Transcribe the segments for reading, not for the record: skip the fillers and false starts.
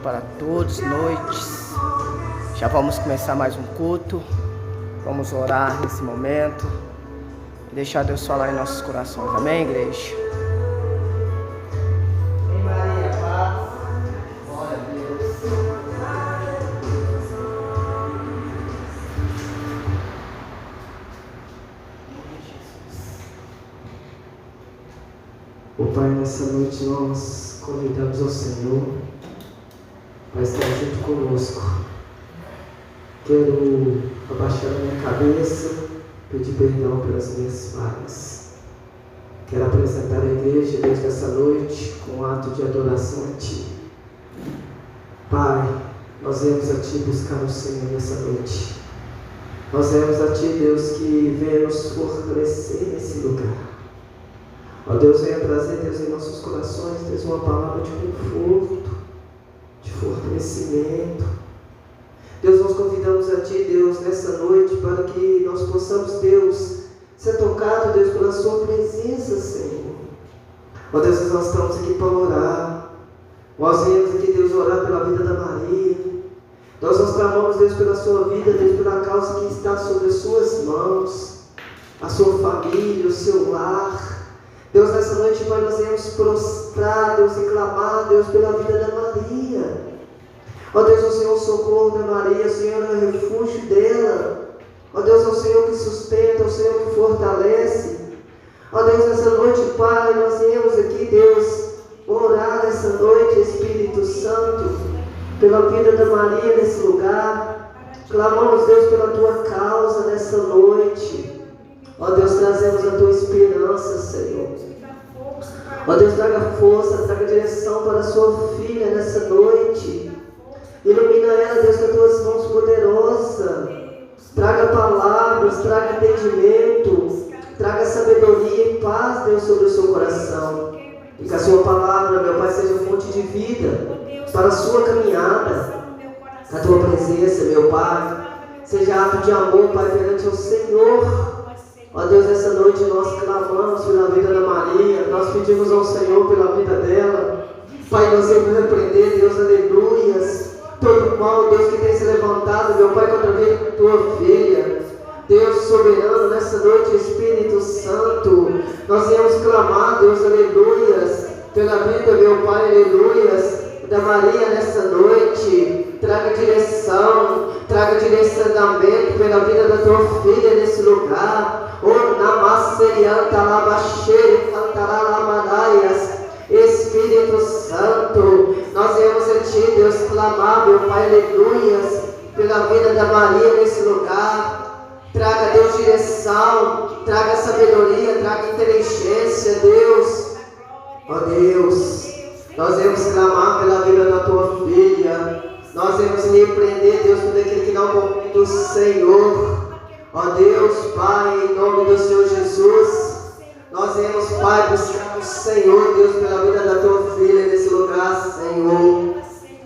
para todos, noites. Já vamos começar mais um culto. Vamos orar nesse momento e deixar Deus falar em nossos corações. Amém, igreja? Em Maria, paz. Glória a Deus. O Pai, nessa noite nós convidamos ao Senhor para estar junto conosco. Quero abaixar a minha cabeça, pedir perdão pelas minhas falhas. Quero apresentar a igreja, Deus, nessa noite com um ato de adoração a Ti. Pai, nós viemos a Ti buscar o Senhor nessa noite. Nós viemos a Ti, Deus, que venha nos fortalecer nesse lugar. Ó Deus, venha trazer, Deus, em nossos corações, Deus, uma palavra de conforto, de fortalecimento. Deus, nós convidamos a Ti, Deus, nessa noite, para que nós possamos, Deus, ser tocados, Deus, pela Sua presença, Senhor. Ó Deus, nós estamos aqui para orar. Nós viemos aqui, Deus, orar pela vida da Maria. Nós clamamos, Deus, pela sua vida, Deus, pela causa que está sobre as Suas mãos, a sua família, o seu lar. Deus, nessa noite, Pai, nós viemos prostrar, Deus, e clamar, Deus, pela vida da Maria. Ó Deus, o Senhor, o socorro da Maria, o Senhor é o refúgio dela. Ó Deus, é o Senhor que sustenta, é o Senhor que fortalece. Ó Deus, nessa noite, Pai, nós viemos aqui, Deus, orar nessa noite, Espírito Santo, pela vida da Maria nesse lugar. Clamamos, Deus, pela Tua causa nessa noite. Ó Deus, trazemos a Tua esperança, Senhor. Ó Deus, traga força, traga direção para a Sua filha nessa noite. Ilumina ela, Deus, com as Tuas mãos poderosas. Traga palavras, traga entendimento, traga sabedoria e paz, Deus, sobre o seu coração. E que a Sua palavra, meu Pai, seja fonte de vida para a sua caminhada. A Tua presença, meu Pai, seja ato de amor, Pai, perante o Senhor. Ó Deus, nessa noite nós clamamos pela vida da Maria, nós pedimos ao Senhor pela vida dela. Pai, nós vamos repreender, Deus, aleluias, todo mal, Deus, que tem se levantado, meu Pai, contra a vida da Tua filha. Deus soberano, nessa noite, Espírito Santo, nós viemos clamar, Deus, aleluias, pela vida, meu Pai, aleluias, da Maria nessa noite. Traga direção, traga direcionamento pela vida da Tua filha nesse lugar. Espírito Santo, nós viemos a Ti, Deus, clamar, meu Pai, aleluias, pela vida da Maria nesse lugar. Traga, Deus, direção, traga sabedoria, traga inteligência, Deus. Ó Deus, nós viemos clamar pela vida da Tua filha. Nós viemos repreender, Deus, tudo aquilo que não convém do Senhor. Ó Deus, Pai, em nome do Senhor Jesus, nós viemos, Pai, buscar o Senhor, Deus, pela vida da Tua filha nesse lugar, Senhor.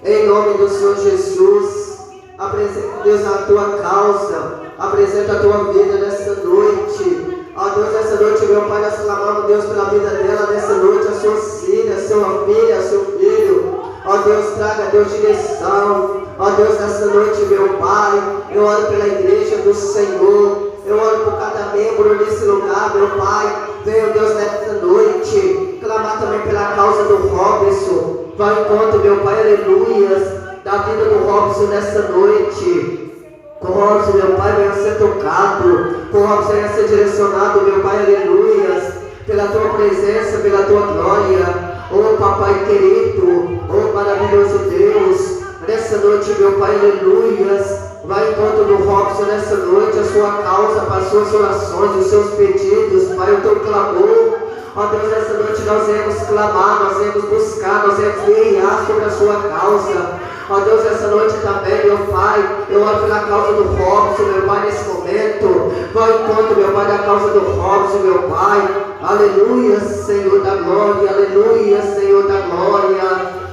Em nome do Senhor Jesus, apresenta, Deus, a Tua causa, apresenta a Tua vida nessa noite. Ó Deus, nessa noite, meu Pai, nós clamamos, Deus, pela vida dela nessa noite, a sua filha, sua filha, seu filho. Ó Deus, traga, Deus, direção. Ó Deus, nessa noite, meu Pai, eu oro pela igreja do Senhor. Eu oro por cada membro nesse lugar, meu Pai. Venha, Deus, nessa noite, clamar também pela causa do Robson. Vai ao encontro, meu Pai, aleluias, da vida do Robson nessa noite. Com o Robson, meu Pai, venha ser tocado. Com o Robson, venha ser direcionado, meu Pai, aleluias, pela Tua presença, pela Tua glória. Oh, Papai querido, oh, maravilhoso Deus, nessa noite, meu Pai, aleluias, vai em encontro do Robson nessa noite, a sua causa, para as suas orações, os seus pedidos, Pai, o Teu clamor. Ó Deus, nessa noite nós viemos clamar, nós viemos buscar, nós viemos guerrear sobre a sua causa. Ó Deus, nessa noite também, meu Pai, eu oro pela causa do Robson, meu Pai, nesse momento. Vai em encontro, meu Pai, da causa do Robson, meu Pai. Aleluia, Senhor da glória, aleluia, Senhor da glória.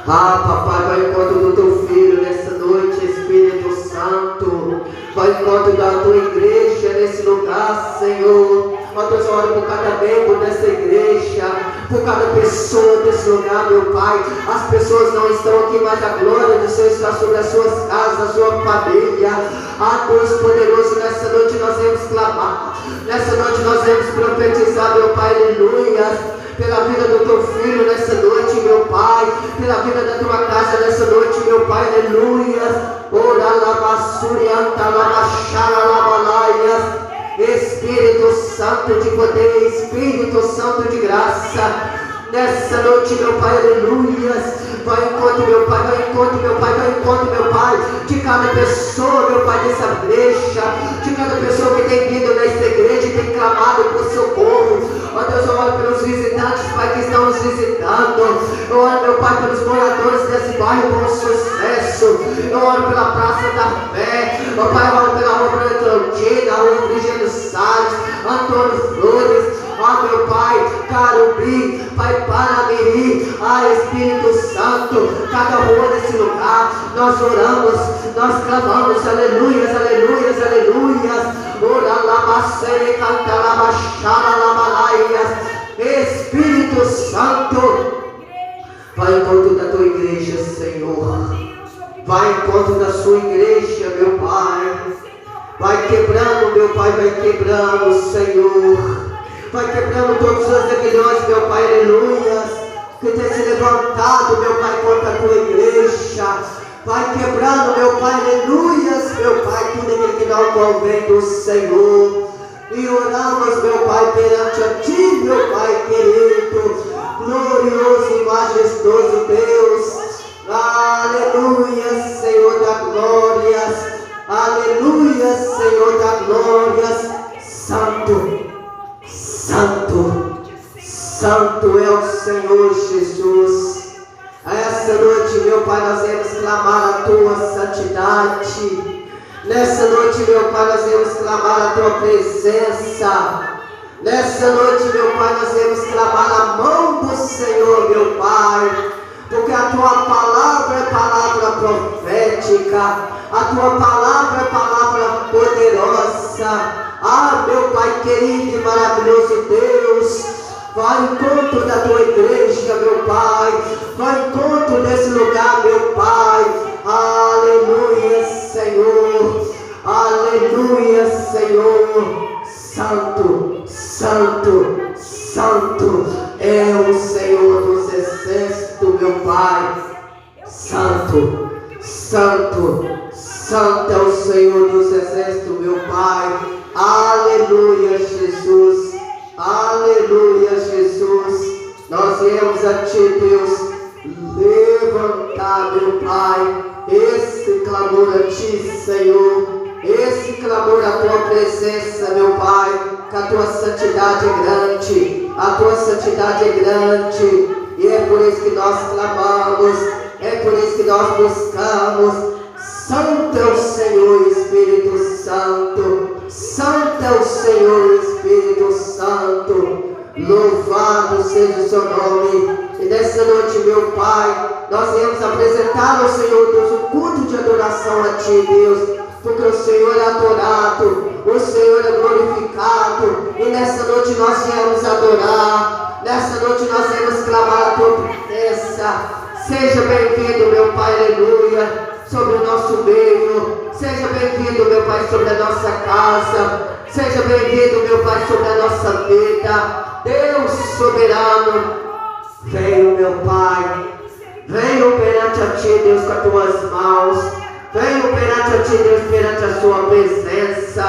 Ah, Papai, vai em encontro do Teu filho nessa noite, Espírito Santo. Vai em encontro da Tua igreja nesse lugar, Senhor. Ó Deus, eu oro por cada membro dessa igreja. por cada pessoa desse lugar, meu Pai. As pessoas não estão aqui, mas a glória do Senhor está sobre as suas casas, a sua família. Ah, Deus poderoso, nessa noite nós vamos clamar, nessa noite nós vamos profetizar, meu Pai, aleluia, pela vida do teu filho nessa noite, meu Pai, pela vida da tua casa nessa noite, meu Pai, aleluia. Ora lamassurianta lamachara lamalaias. Espírito Santo de poder, Espírito Santo de graça, nessa noite, meu Pai, aleluia. Vai em encontro, meu Pai, vai em encontro, meu Pai, vai em encontro, meu Pai, de cada pessoa, meu Pai, dessa brecha, de cada pessoa que tem vindo nesta igreja e tem clamado por socorro. Ó Deus, eu oro pelos visitantes, Pai, que estão nos visitando. Eu oro, meu Pai, pelos moradores desse bairro com sucesso. Eu oro pela Praça da Fé. Ó Pai, eu oro pela Rua Clementina, a Rua Virgílio Salles, Antônio Flores. Ó meu Pai, Carubi, Pai Paramiri, Espírito Santo, cada rua desse lugar, nós oramos, nós clamamos, aleluias, aleluias, aleluias. Ora lamacere, canta lamachara, lamalaias. Espírito Santo, vai em encontro da tua igreja, Senhor. Vai em encontro da sua igreja, meu Pai. Vai quebrando, meu Pai, vai quebrando, Senhor. Vai quebrando todos os aguilhões, meu Pai, aleluia, que tem se levantado, meu Pai, contra a tua igreja. Vai quebrando, meu Pai, aleluia, meu Pai, tudo aquilo que não convém do Senhor. E oramos, meu Pai, perante a Ti, meu Pai querido, glorioso e majestoso Deus. Aleluia, Senhor da glórias. Aleluia, Senhor da glórias. Santo, Santo, Santo é o Senhor Jesus. Essa noite, meu Pai, nós vamos clamar a Tua santidade. Nessa noite, meu Pai, nós vamos clamar a Tua presença. Nessa noite, meu Pai, nós vamos clamar a mão do Senhor, meu Pai. Porque a Tua palavra é palavra profética. A Tua palavra é palavra poderosa. Ah, meu Pai querido e maravilhoso Deus, vai em encontro da Tua igreja, meu Pai, vai em encontro desse lugar, meu Pai. Aleluia, Senhor, aleluia, Senhor. Santo, Santo, Santo é o Senhor dos exércitos, meu Pai. Santo, Santo, Santo é o Senhor dos exércitos, meu Pai. Aleluia, Jesus. Aleluia, Jesus. Nós viemos a Ti, Deus, levantar, meu Pai, esse clamor a Ti, Senhor. Esse clamor à Tua presença, meu Pai, que a Tua santidade é grande. A Tua santidade é grande. E é por isso que nós clamamos. É por isso que nós buscamos. Santo é o Senhor, Espírito Santo. Santo é o Senhor, Espírito Santo. Louvado seja o Seu nome. E nessa noite, meu Pai, nós viemos apresentar ao Senhor Deus um culto de adoração a Ti, Deus. Porque o Senhor é adorado, o Senhor é glorificado. E nessa noite nós viemos adorar. Nessa noite nós viemos clamar a Tua presença. Seja bem-vindo, meu Pai, aleluia, sobre o nosso meio. Seja bem-vindo, meu Pai, sobre a nossa casa. Seja bem-vindo, meu Pai, sobre a nossa vida. Deus soberano, venho, meu Pai. Venho perante a Ti, Deus, com as Tuas mãos. Venho perante a Ti, Deus, perante a Sua presença.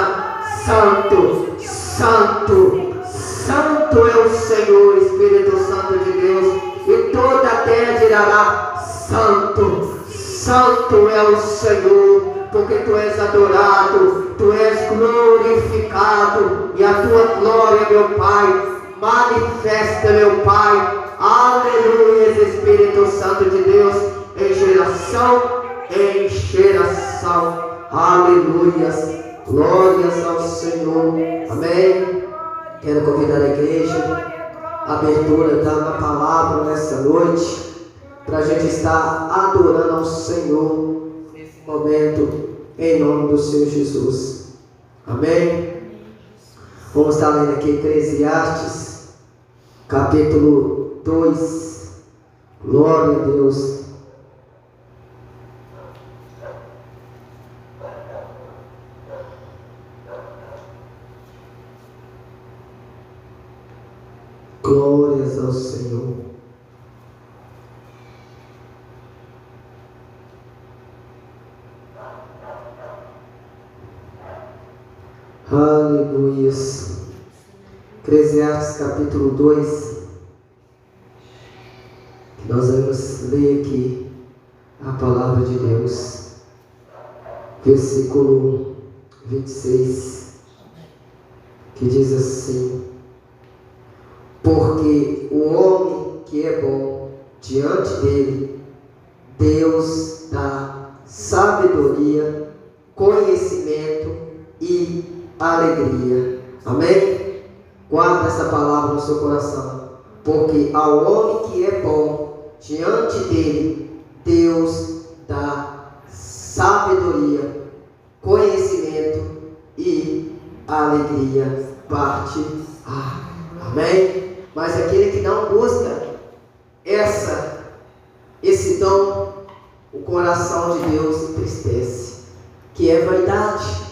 Santo, Santo, Santo é o Senhor, Espírito Santo de Deus. E toda a terra dirá: Santo, Santo é o Senhor, porque Tu és adorado, Tu és glorificado, e a Tua glória, meu Pai, manifesta, meu Pai. Aleluia, Espírito Santo de Deus, em geração em geração. Aleluias, glórias ao Senhor. Amém. Quero convidar a igreja, a abertura da palavra nessa noite, para a gente estar adorando ao Senhor nesse momento, em nome do Senhor Jesus. Amém. Vamos estar lendo aqui Eclesiastes, capítulo 2. Glória a Deus. Glórias ao Senhor. Aleluias. Eclesiastes capítulo 2. Nós vamos ler aqui a palavra de Deus. Versículo 26. Que diz assim: porque o homem que é bom diante dele, Deus dá sabedoria, conhecimento e alegria. Amém? Guarda essa palavra no seu coração. Porque ao homem que é bom diante dele, Deus dá sabedoria, conhecimento e alegria. Parte A. Amém? Mas aquele que não busca esse dom, o coração de Deus entristece, que é vaidade.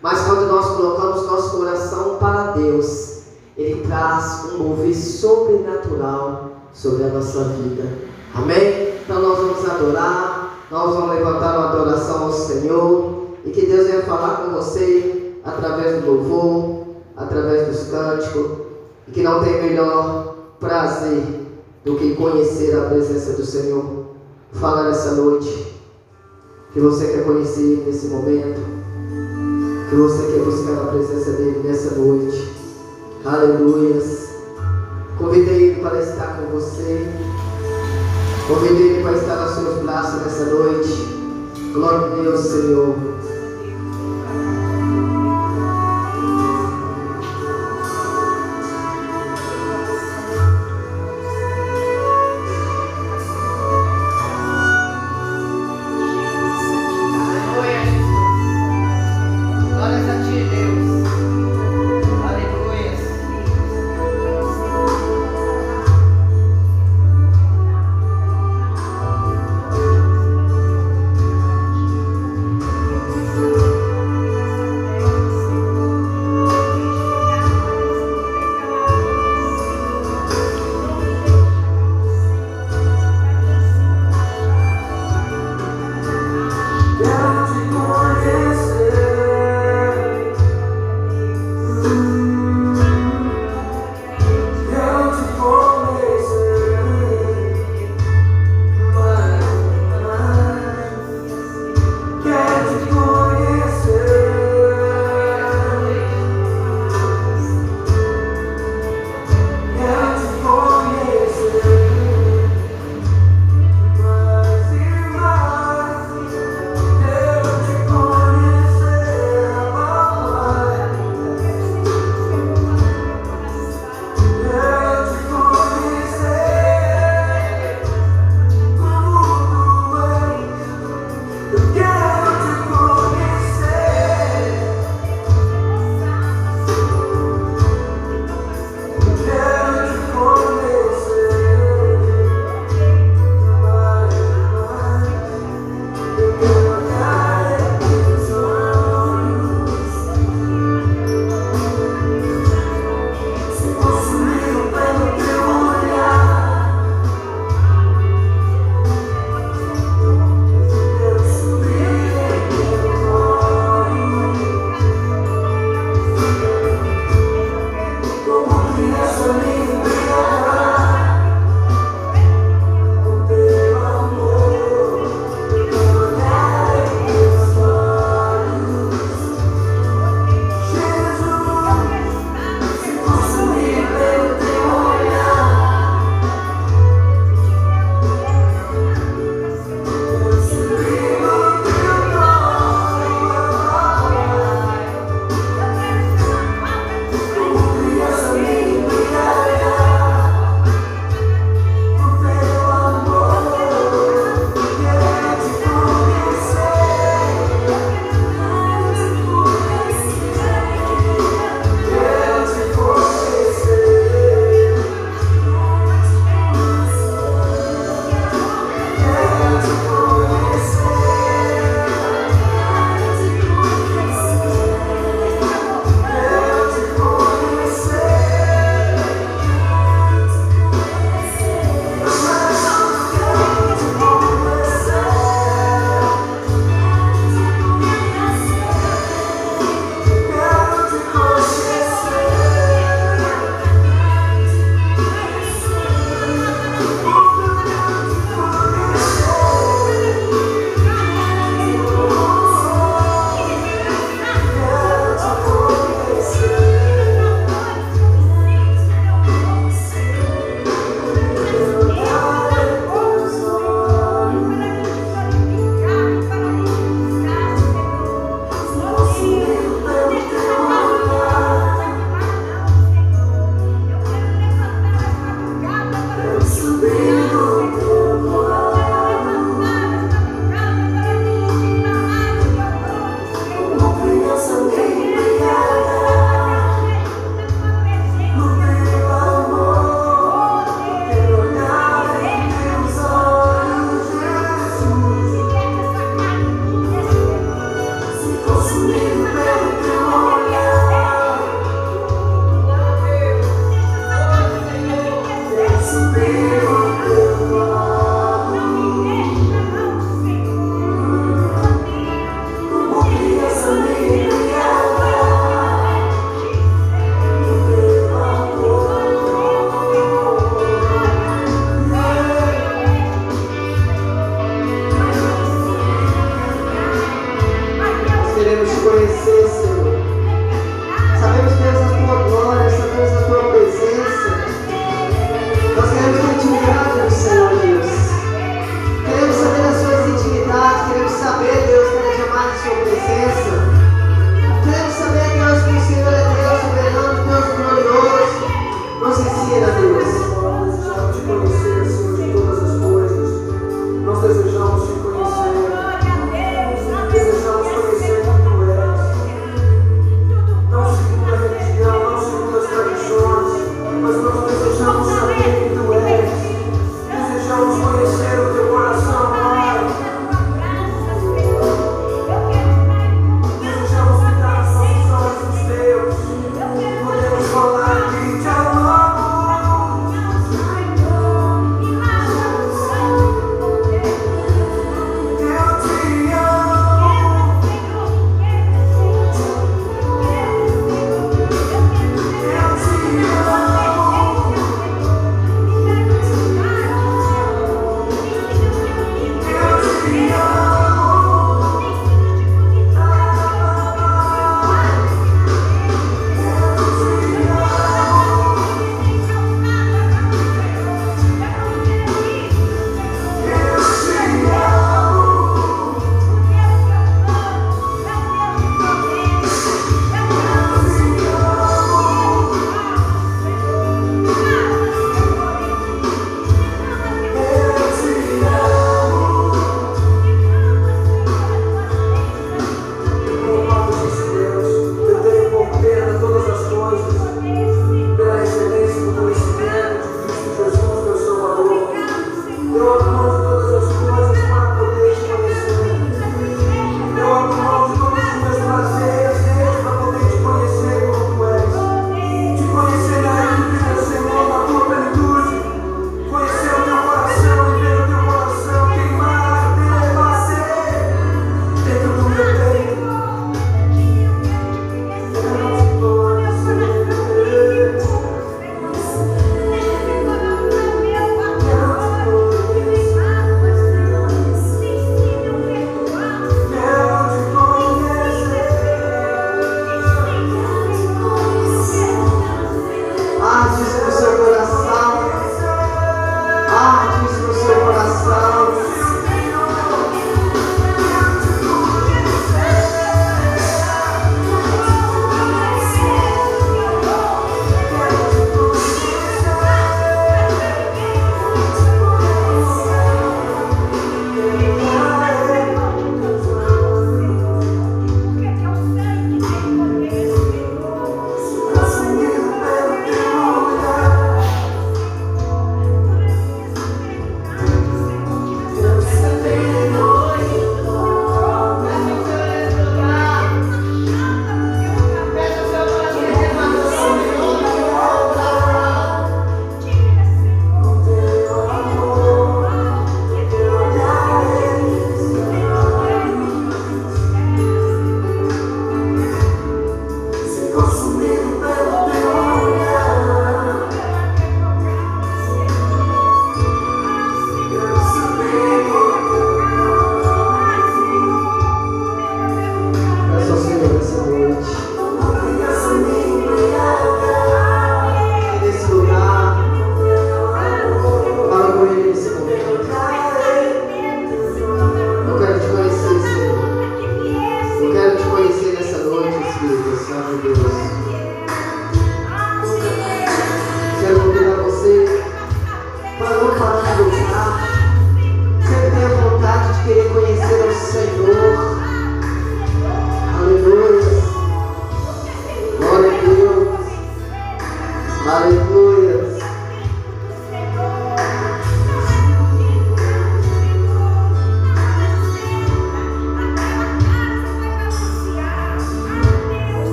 Mas quando nós colocamos nosso coração para Deus, Ele traz um mover sobrenatural sobre a nossa vida. Amém? Então nós vamos adorar, nós vamos levantar uma adoração ao Senhor, e que Deus venha falar com você através do louvor, através dos cânticos. E que não tem melhor prazer do que conhecer a presença do Senhor. Fala nessa noite que você quer conhecer Ele nesse momento, que você quer buscar a presença dEle nessa noite. Aleluias. Convidei Ele para estar com você. Convidei Ele para estar nos seus braços nessa noite. Glória a Deus, Senhor.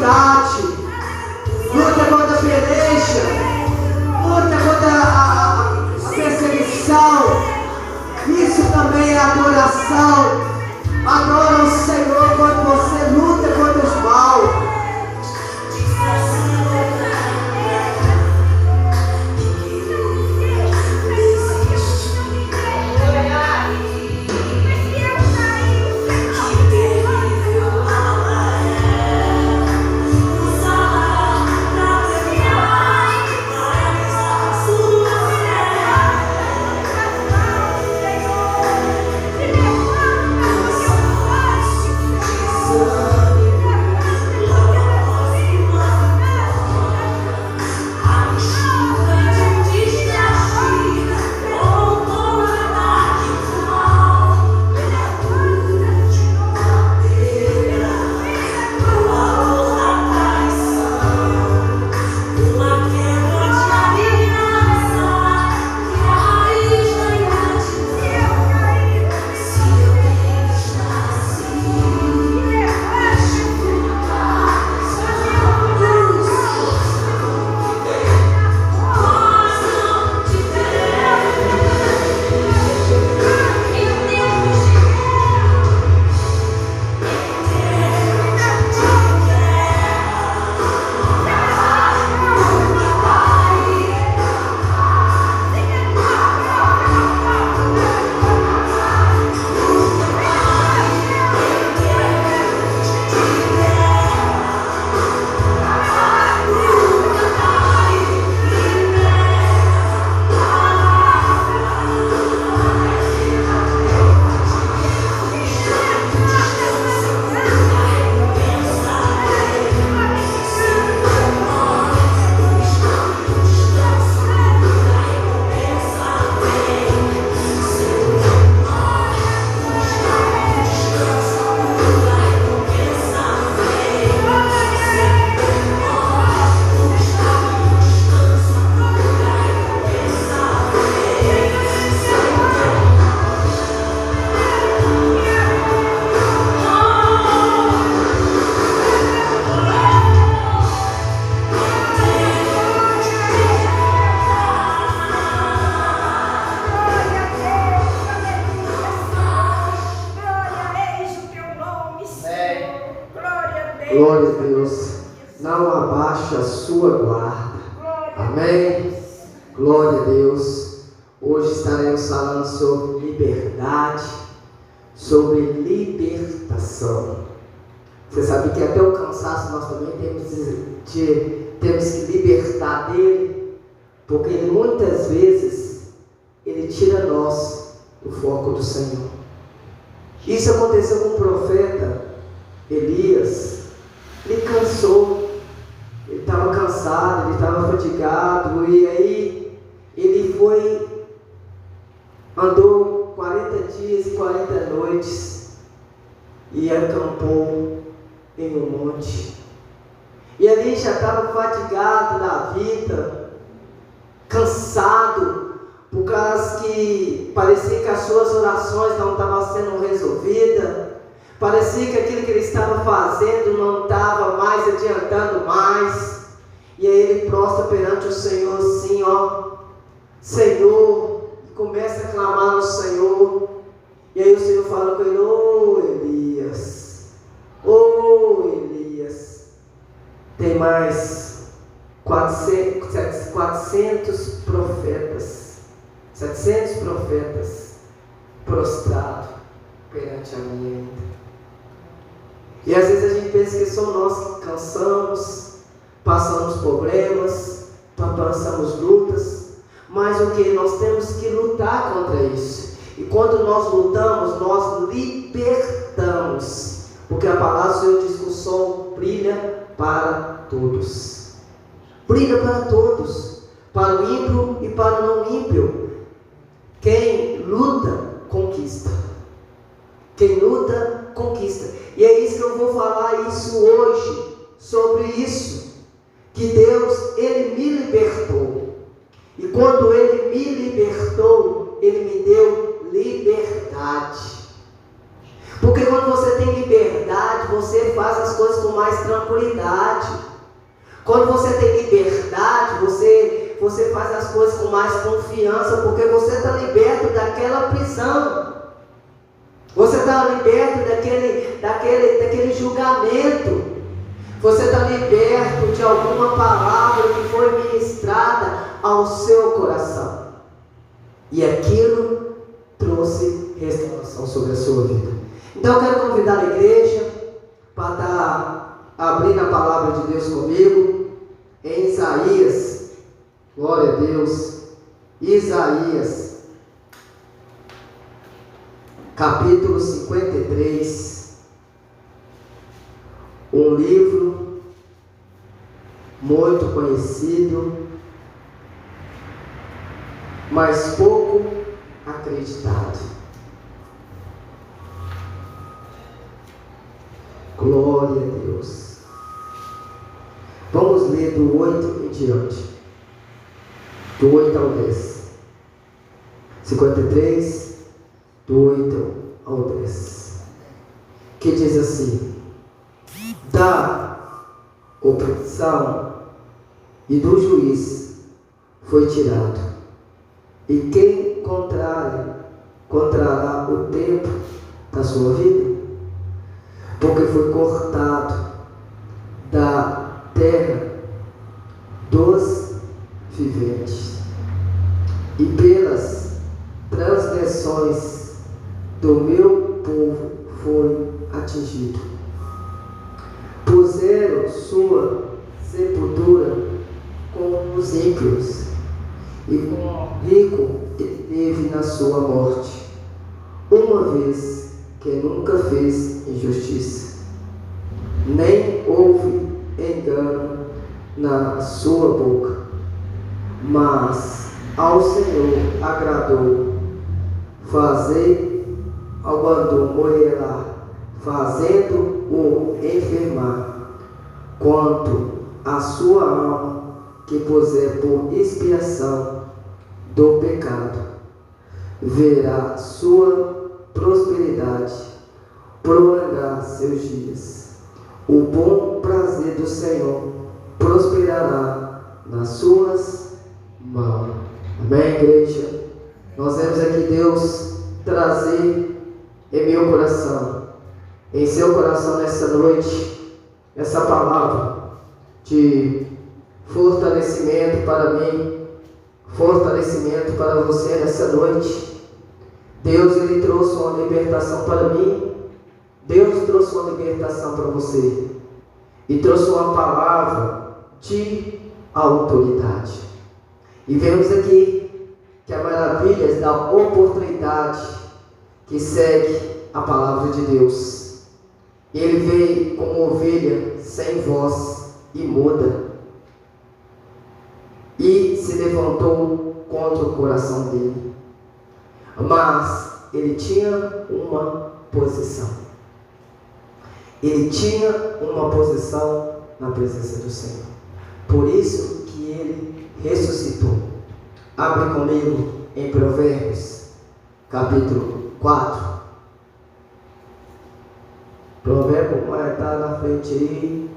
maldade, luta contra a peleja, luta contra a perseguição. Isso também é adoração. Adora o Senhor quando você luta contra os maus. Glória a Deus. Não abaixe a sua guarda. Amém? Glória a Deus. Hoje estaremos falando sobre liberdade, sobre libertação. Você sabe que até o cansaço nós também temos que libertar dele, porque muitas vezes ele tira nós do foco do Senhor. Isso aconteceu com o profeta Elias. Ele cansou, ele estava cansado, ele estava fatigado, e aí ele andou 40 dias e 40 noites e acampou em um monte. E ali já estava fatigado da vida, cansado, por causa que parecia que as suas orações não estavam sendo resolvidas. Parecia que aquilo que ele estava fazendo não estava mais adiantando mais. E aí ele prostra perante o Senhor assim, Senhor, e começa a clamar no Senhor. E aí o Senhor fala com ele: Elias, tem mais 400 profetas, 700 profetas prostrados perante a mim ainda. E às vezes a gente pensa que só nós que cansamos, passamos problemas, passamos lutas, mas o que? Nós temos que lutar contra isso. E quando nós lutamos, nós libertamos, porque a palavra do Senhor diz que o sol brilha para todos. Brilha para todos, para o ímpio e para o não ímpio. Quem luta, conquista. Quem luta, conquista. E é isso que eu vou falar isso hoje, sobre isso, que Deus, Ele me libertou. E quando Ele me libertou, Ele me deu liberdade. Porque quando você tem liberdade, você faz as coisas com mais tranquilidade. Quando você tem liberdade, você faz as coisas com mais confiança, porque você está liberto daquela prisão. Você está liberto daquele julgamento. Você está liberto de alguma palavra que foi ministrada ao seu coração. E aquilo trouxe restauração sobre a sua vida. Então eu quero convidar a igreja para estar abrindo a palavra de Deus comigo em Isaías. Glória a Deus. Isaías, capítulo 53. Um livro muito conhecido, mas pouco acreditado. Glória a Deus. Vamos ler do 8 em diante. Do 8 ao 10. 53, do 8 ao 10. Que diz assim: da opressão e do juiz foi tirado, e quem encontrará o tempo da sua vida? Porque foi cortado da terra dos viventes, e pelas transgressões do meu povo foi atingido. Puseram sua sepultura com os ímpios, e com o rico ele teve na sua morte, uma vez que nunca fez injustiça, nem houve engano na sua boca, mas ao Senhor agradou fazer ao morrerá, fazendo-o enfermar, quanto a sua alma que puser por expiação do pecado, verá sua prosperidade, prolongar seus dias. O bom prazer do Senhor prosperará nas suas mãos. Amém, igreja? Nós vemos aqui Deus trazer em meu coração, em seu coração nessa noite, essa palavra de fortalecimento para mim, fortalecimento para você nessa noite. Deus, Ele trouxe uma libertação para mim, Deus trouxe uma libertação para você, e trouxe uma palavra de autoridade. E vemos aqui que a maravilha da oportunidade que segue a palavra de Deus. Ele veio como ovelha sem voz e muda, e se levantou contra o coração dele. Mas ele tinha uma posição. Ele tinha uma posição na presença do Senhor. Por isso que ele ressuscitou. Abre comigo em Provérbios, capítulo 4. Provérbio vai estar na frente aí.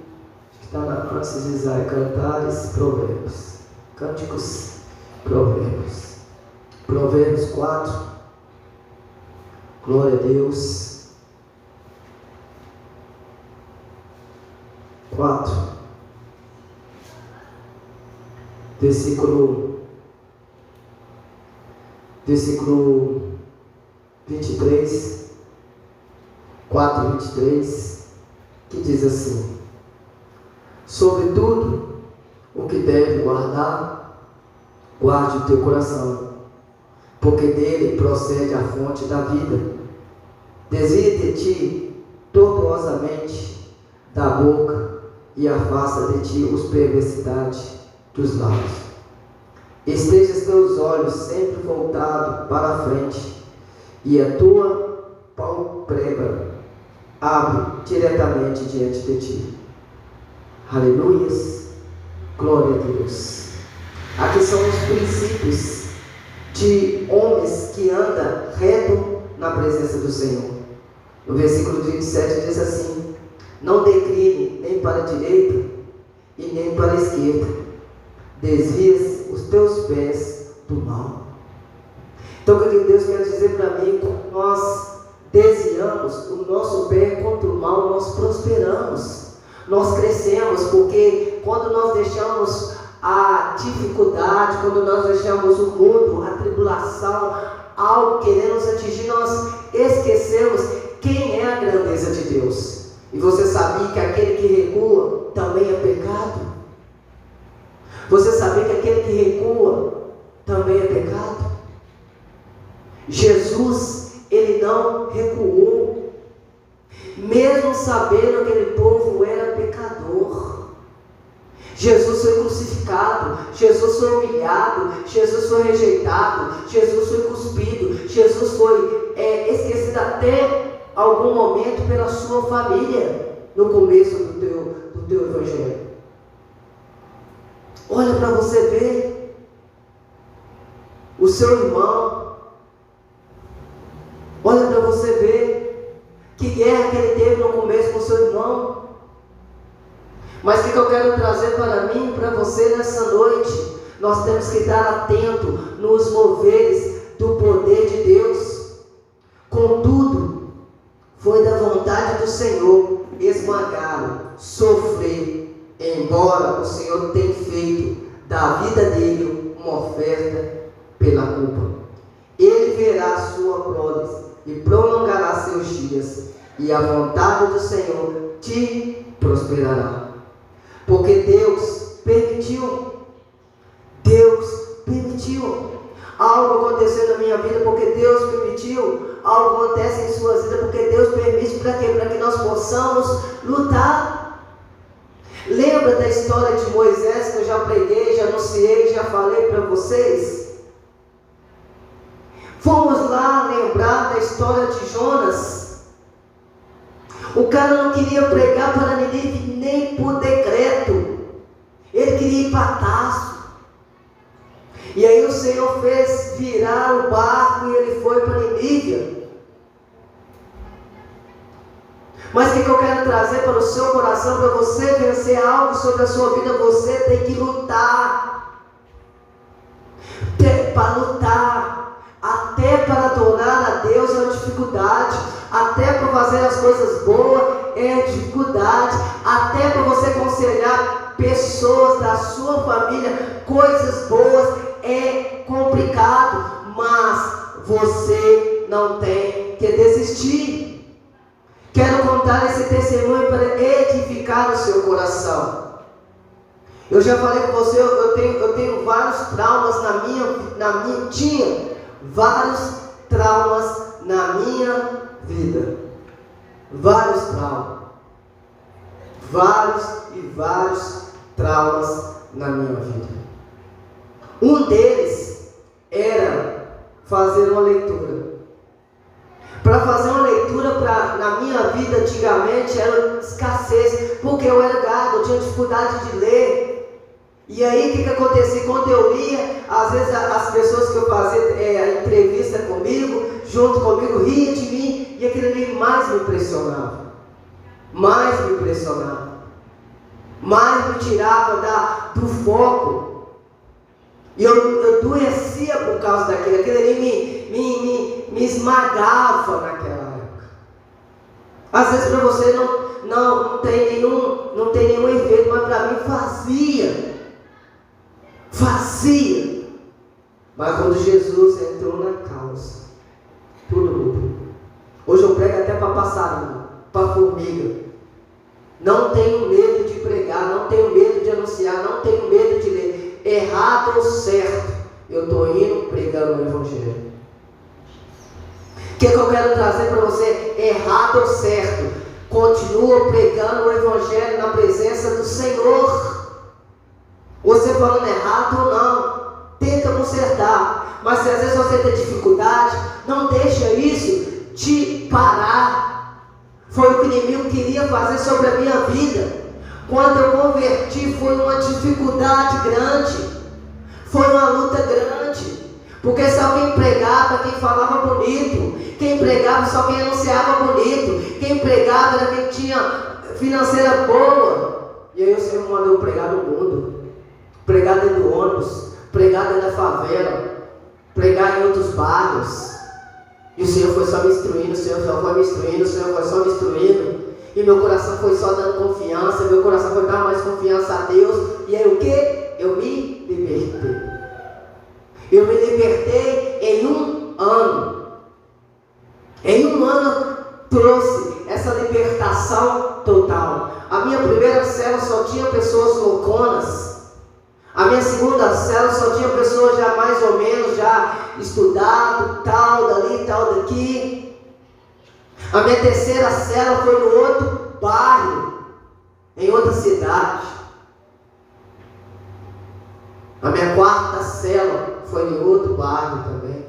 Acho que está antes de Isaías, Cantares, Provérbios. Cânticos, Provérbios. Provérbios 4. Glória a Deus. 4. Versículo 23. 4, 23. Que diz assim: sobretudo o que deve guardar, guarde o teu coração, porque dele procede a fonte da vida. Desvia de ti tortuosamente da boca, e afasta de ti os perversidade dos lábios. Esteja os teus olhos sempre voltados para a frente, e a tua pálpebra abre diretamente diante de ti. Aleluias, glória a Deus. Aqui são os princípios de homens que andam reto na presença do Senhor. No versículo 27 diz assim: não decline nem para a direita e nem para a esquerda, desvia os teus pés do mal. Então, o que Deus quer dizer para mim, quando nós desviamos o nosso pé contra o mal, nós prosperamos, nós crescemos, porque quando nós deixamos a dificuldade, quando nós deixamos o mundo, a tribulação, algo querendo nos atingir, nós esquecemos quem é a grandeza de Deus. E você sabia que aquele que recua também é pecado? Você sabia que aquele que recua também é pecado? Jesus, ele não recuou, mesmo sabendo que aquele povo era pecador. Jesus foi crucificado, Jesus foi humilhado, Jesus foi rejeitado, Jesus foi cuspido, Jesus foi esquecido até algum momento pela sua família, no começo do teu evangelho. Olha para você ver, o seu irmão, olha para você ver que guerra que ele teve no começo com o seu irmão. Mas o que eu quero trazer para mim e para você nessa noite? Nós temos que estar atento nos moveres do poder de Deus. Contudo, foi da vontade do Senhor esmagá-lo, sofrer, embora o Senhor tenha feito da vida dele uma oferta pela culpa. Ele verá a sua prole e prolongará seus dias, e a vontade do Senhor te prosperará. Porque Deus permitiu algo acontecer na minha vida, porque Deus permitiu algo acontecer em sua vida, porque Deus permite para quê? Para que nós possamos lutar. Lembra da história de Moisés que eu já preguei, já anunciei, já falei para vocês? Vamos lá lembrar da história de Jonas. O cara não queria pregar para Nínive nem por decreto. Ele queria ir para Tarso. E aí o Senhor fez virar o barco e ele foi para Nínive. Mas o que eu quero trazer para o seu coração, para você vencer algo sobre a sua vida, você tem que lutar. Para lutar, até para adorar a Deus é uma dificuldade, até para fazer as coisas boas é dificuldade, até para você aconselhar pessoas da sua família, coisas boas é complicado, mas você não tem que desistir. Quero contar esse testemunho para edificar o seu coração. Eu já falei com você, eu tenho vários traumas tinha vários traumas na minha vida. Vários traumas. Vários traumas na minha vida. Um deles era fazer uma leitura. Para fazer uma leitura na minha vida antigamente era escassez, porque eu era gago, eu tinha dificuldade de ler. E aí o que acontecia? Quando eu lia, às vezes as pessoas que eu fazia a entrevista comigo, junto comigo, riam de mim, e aquilo ali mais me impressionava, mais me tirava do foco. E eu adoecia por causa daquilo, aquilo ali me esmagava naquela época. Às vezes para você não tem nenhum efeito, mas para mim fazia. Mas quando Jesus entrou na causa, tudo mudou. Hoje eu prego até para passarinho, para formiga. Não tenho medo de pregar, não tenho medo de anunciar, não tenho medo de ler. Errado ou certo, eu estou indo pregando o Evangelho. O que eu quero trazer para você? Errado ou certo, continua pregando o Evangelho na presença do Senhor. Você falando errado ou não, tenta consertar. Mas se às vezes você tem dificuldade, não deixa isso te parar. Foi o que o inimigo queria fazer sobre a minha vida. Quando eu converti, foi uma dificuldade grande, foi uma luta grande, Porque só quem pregava, quem falava bonito. Quem pregava, só quem anunciava bonito. Quem pregava era quem tinha financeira boa. E aí o Senhor mandou pregar no mundo. Pregar dentro do ônibus. Pregar dentro da favela. Pregar em outros bairros. E o Senhor foi só me instruindo. O Senhor só foi me instruindo. O Senhor foi só me instruindo. E meu coração foi só dando confiança. Meu coração foi dar mais confiança a Deus. E aí o que? Eu me libertei. Eu me libertei em um ano. Em um ano trouxe essa libertação total. A minha primeira célula só tinha pessoas louconas. A minha segunda célula só tinha pessoas já mais ou menos já estudado, tal dali, tal daqui. A minha terceira célula foi no outro bairro, em outra cidade. A minha quarta célula foi em outro bairro também.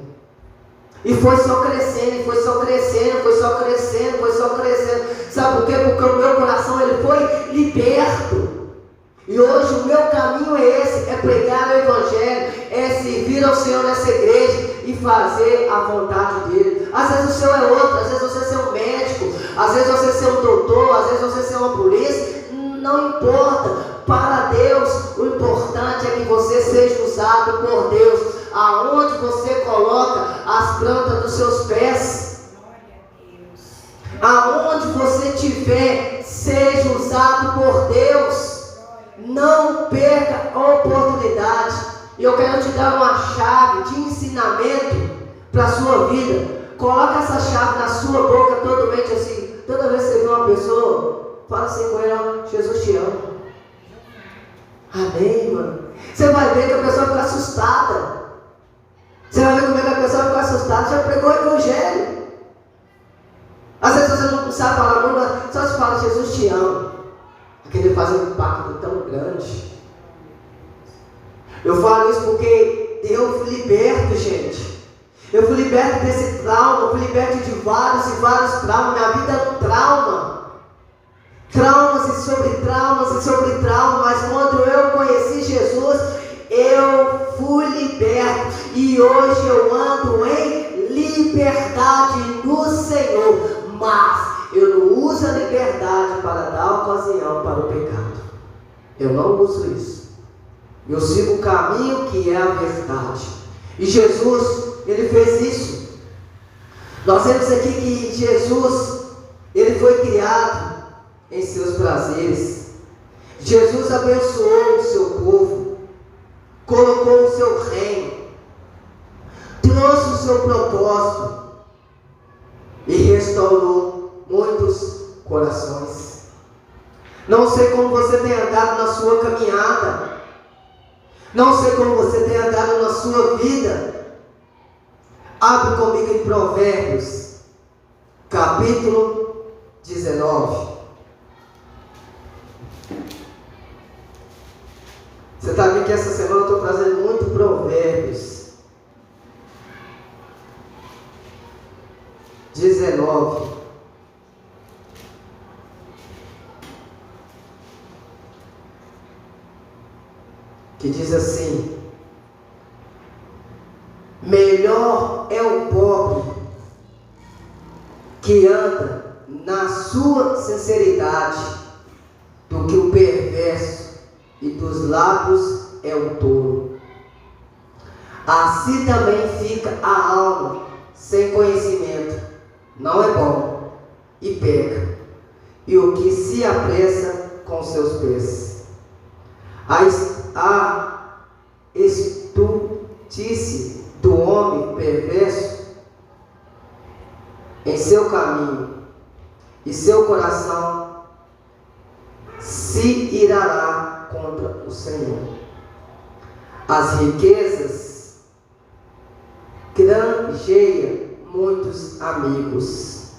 E foi só crescendo, foi só crescendo, foi só crescendo, foi só crescendo. Sabe por quê? Porque o meu coração ele foi liberto. E hoje o meu caminho é esse, é pregar o Evangelho, é servir ao Senhor nessa igreja e fazer a vontade dele. Às vezes o Senhor é outro, às vezes você ser um médico, às vezes você ser um doutor, às vezes você ser uma polícia, não importa. Para Deus, o importante é que você seja usado por Deus. Aonde você coloca as plantas dos seus pés, aonde você estiver, seja usado por Deus. Não perca a oportunidade. E eu quero te dar uma chave de ensinamento para a sua vida. Coloca essa chave na sua boca totalmente assim. Toda vez que você vê uma pessoa, fala assim com ela: Jesus te ama. Amém, mano. Você vai ver que a pessoa fica assustada. Você vai ver como é que a pessoa fica assustada. Já pregou o Evangelho. Às vezes você não sabe falar muito, mas só se fala Jesus te ama. Aquele faz um impacto tão grande. Eu falo isso porque eu fui liberto, gente. Eu fui liberto desse trauma. Eu fui liberto de vários e vários traumas. Minha vida é um trauma. Traumas e sobre traumas e sobre traumas. Mas quando eu conheci Jesus, eu fui liberto. E hoje eu ando em liberdade no Senhor. Mas eu não uso a liberdade para dar ocasião para o pecado. Eu não uso isso. Eu sigo o caminho que é a verdade. E Jesus, ele fez isso. Nós vemos aqui que Jesus, ele foi criado em seus prazeres. Jesus abençoou o seu povo, colocou o seu reino, trouxe o seu propósito e restaurou muitos corações. Não sei como você tem andado na sua caminhada, não sei como você tem andado na sua vida. Abre comigo em Provérbios, capítulo 19. Você está vendo que essa semana eu estou trazendo muito Provérbios 19. Que diz assim: melhor é o pobre que anda na sua sinceridade do que o perverso, e dos lábios é o tolo. Assim também fica a alma sem conhecimento, não é bom, e peca, e o que se apressa com seus pés. A estultice do homem perverso em seu caminho, e seu coração se irará contra o Senhor. As riquezas granjeiam muitos amigos,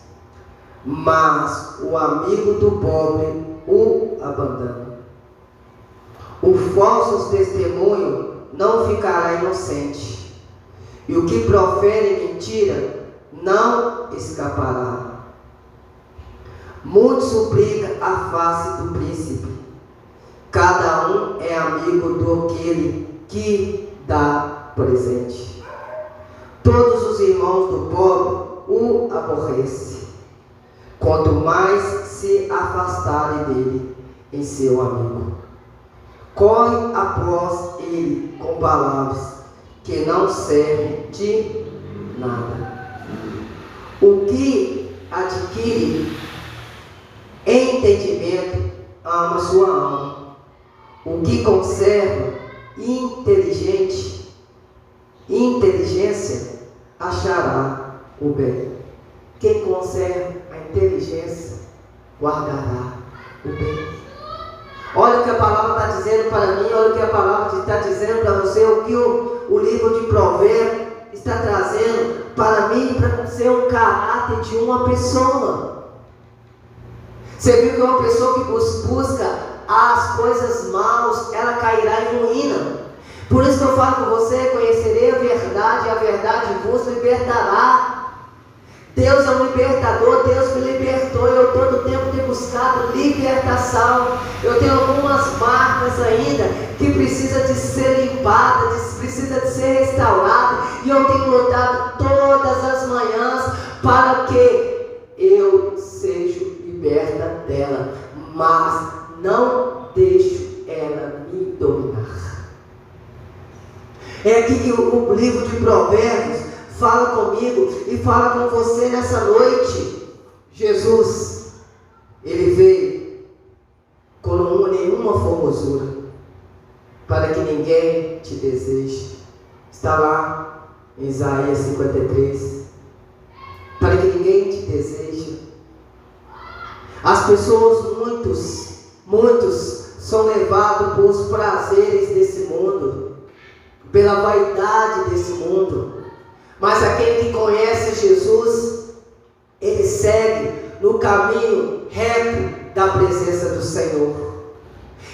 mas o amigo do pobre o abandona. O falso testemunho não ficará inocente, e o que profere mentira não escapará. Muito suplica a face do príncipe, cada um é amigo do aquele que dá presente. todos os irmãos do pobre o aborrecem, quanto mais se afastarem dele em seu amigo. Corre após ele com palavras que não servem de nada. O que adquire entendimento ama sua alma. O que conserva inteligência achará o bem. Quem conserva a inteligência guardará o bem. Olha o que a palavra está dizendo para mim, olha o que a palavra está dizendo para você, o que o livro de Provérbios está trazendo para mim, para ser um caráter de uma pessoa. Você viu que uma pessoa que busca as coisas maus, ela cairá em ruína. Por isso que eu falo com você, conhecerei a verdade vos libertará. Deus é um libertador, Deus me libertou, eu todo tempo tenho buscado libertação. Eu tenho algumas marcas ainda que precisam de ser limpadas, precisa de ser restaurada, e eu tenho lutado todas as manhãs para que eu seja liberta dela, mas não deixo ela me dominar. É aqui que o livro de Provérbios fala comigo e fala com você nessa noite. Jesus, ele veio com nenhuma formosura, para que ninguém te deseje. Está lá em Isaías 53. Para que ninguém te deseje. As pessoas, muitos são levados pelos prazeres desse mundo, pela vaidade desse mundo. Mas aquele que conhece Jesus, ele segue no caminho reto da presença do Senhor.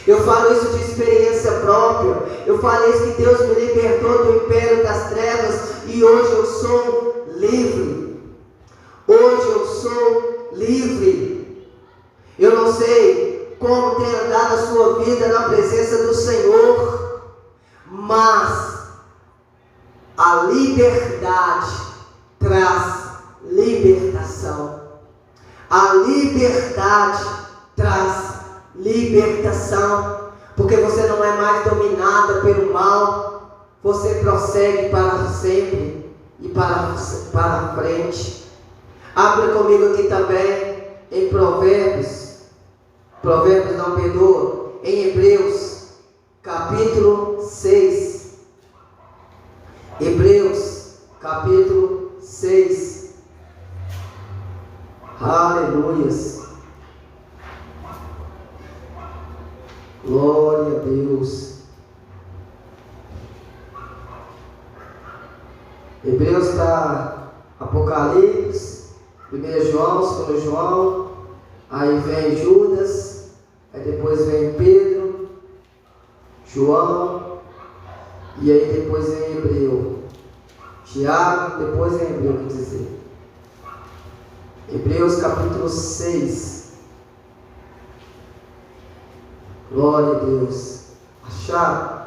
Eu falo isso de experiência própria. Eu falo isso que Deus me libertou do império das trevas e hoje eu sou livre. Hoje eu sou livre. Eu não sei como tem andado a sua vida na presença do Senhor, mas a liberdade traz libertação. A liberdade traz libertação, porque você não é mais dominada pelo mal, você prossegue para sempre e para frente. Abre comigo aqui também em em Hebreus capítulo 6. Hebreus capítulo 6. Aleluias. Glória a Deus. Hebreus está Apocalipse, 1 João, 2 João, aí vem Judas, aí depois vem Pedro, João, e aí depois vem Hebreu, Tiago, depois vem Hebreu, quer dizer. Hebreus capítulo 6. Glória a Deus. Acharam?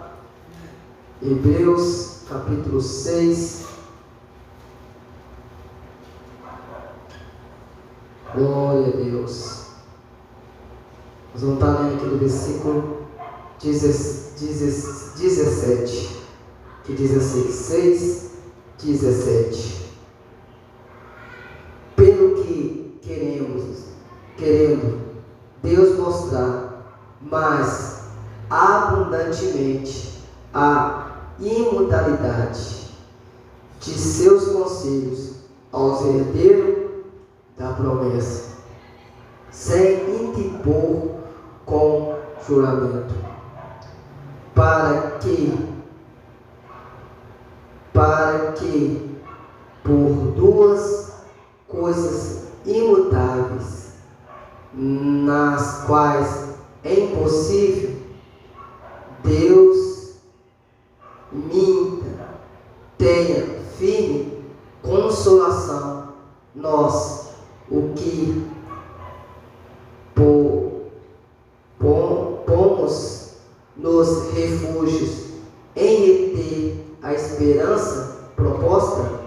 Hebreus capítulo 6. Glória a Deus. Nós vamos estar lendo aqui do versículo 17, que diz assim, 6, 17. Pelo que querendo Deus mostrar mais abundantemente a imutabilidade de seus conselhos aos herdeiros da promessa, sem interpor com juramento, para que por duas coisas imutáveis, nas quais é impossível Deus minta, tenha firme consolação, nós, o que pomos nos refúgios em reter a esperança proposta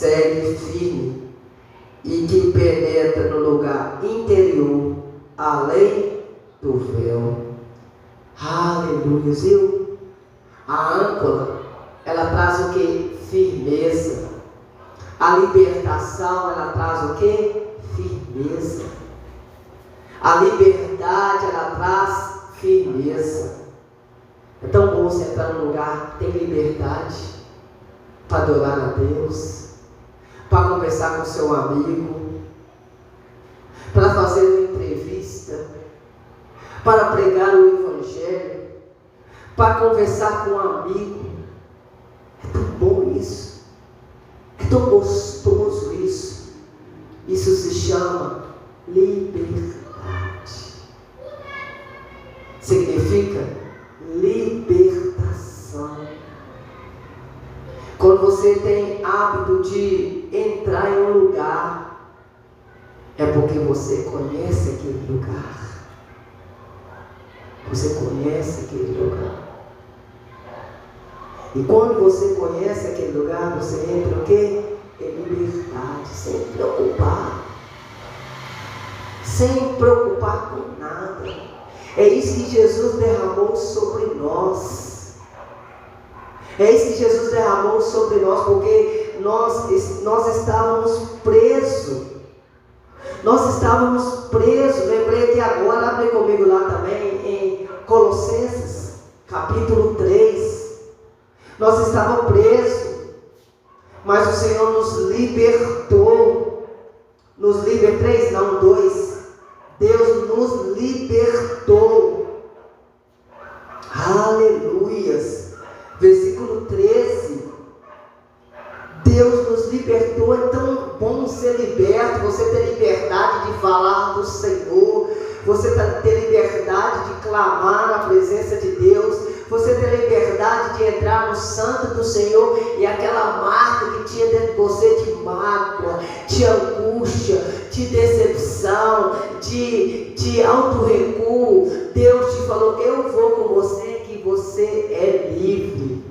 segue firme e que penetra no lugar interior, além do véu. Aleluia, viu? A âncora, ela traz o que? Firmeza. A libertação, ela traz o que? Firmeza. A liberdade, ela traz firmeza. É tão bom você entrar num lugar que tem liberdade para adorar a Deus, para conversar com seu amigo, para fazer uma entrevista, para pregar o Evangelho, para conversar com um amigo. É tão bom isso, é tão gostoso isso. Isso se chama liberdade. Significa libertação. Quando você tem hábito de entrar em um lugar, é porque você conhece aquele lugar. Você conhece aquele lugar. E quando você conhece aquele lugar, você entra o quê? Em liberdade, sem preocupar. Sem preocupar com nada. É isso que Jesus derramou sobre nós. É isso que Jesus derramou sobre nós, porque nós estávamos presos. Nós estávamos presos. Lembrei aqui agora, abre comigo lá também, em Colossenses, capítulo 3. Nós estávamos presos, mas o Senhor nos libertou. Nos libertou, 3, não, 2. Deus nos libertou. Aleluias. Versículo 13. Deus nos libertou. É tão bom ser liberto. Você ter liberdade de falar do Senhor. Você ter liberdade de clamar na presença de Deus. Você ter liberdade de entrar no santo do Senhor. E aquela marca que tinha dentro de você, de mágoa, de angústia, de decepção, de auto-recuo, Deus te falou: eu vou com você, que você é livre.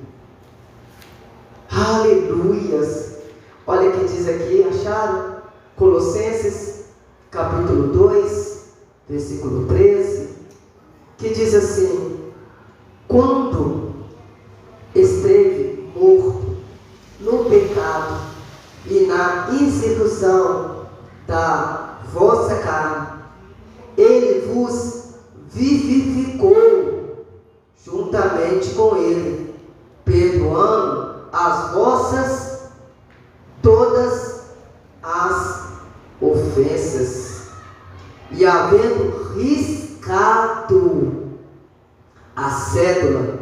Aleluias. Olha o que diz aqui, acharam? Colossenses, capítulo 2, versículo 13, que diz assim: quando esteve morto no pecado e na incircuncisão da vossa carne, Ele vos vivificou juntamente com Ele, perdoando as vossas todas as ofensas, e havendo riscado a cédula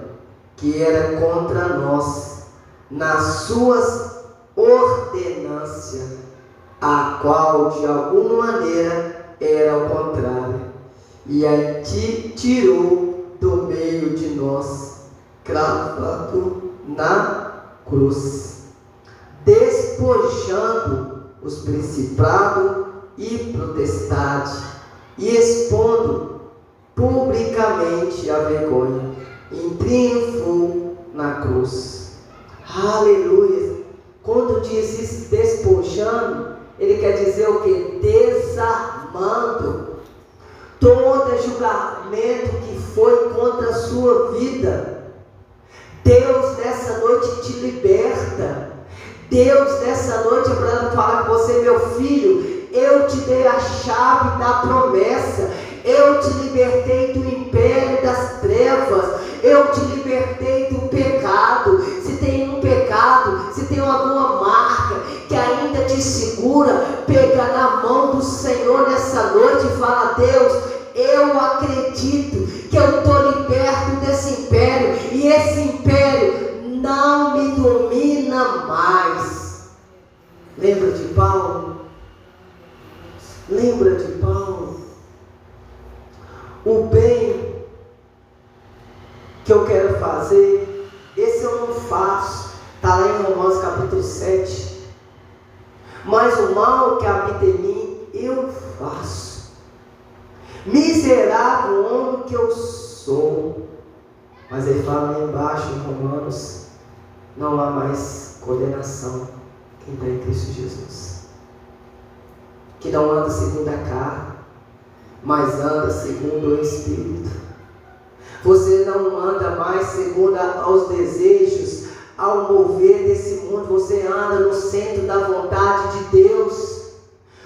que era contra nós, nas suas ordenâncias, a qual de alguma maneira era o contrário, e a ti tirou do meio de nós, cravado na cruz, despojando os principados e potestades, e expondo publicamente a vergonha, em triunfo na cruz. Aleluia. Quando diz isso, despojando, ele quer dizer o que? Desarmando todo julgamento que foi contra a sua vida. Deus nessa noite te liberta. Deus nessa noite é para falar com você: meu filho, eu te dei a chave da promessa. Eu te libertei do império das trevas. Eu te libertei do pecado. Se tem um pecado, se tem alguma marca que ainda te segura, pega na mão do Senhor nessa noite e fala: Deus, eu acredito que eu estou liberto desse império, e esse império não me domina mais. Lembra de Paulo? Lembra de Paulo? O bem que eu quero fazer, esse eu não faço. Está lá em Romanos capítulo 7. Mas o mal que habita em mim, eu faço. Miserável homem que eu sou. Mas ele fala lá embaixo em Romanos: não há mais condenação quem está em Cristo Jesus. Que não anda segundo a carne, mas anda segundo o Espírito. Você não anda mais segundo aos desejos, ao mover desse mundo. Você anda no centro da vontade de Deus.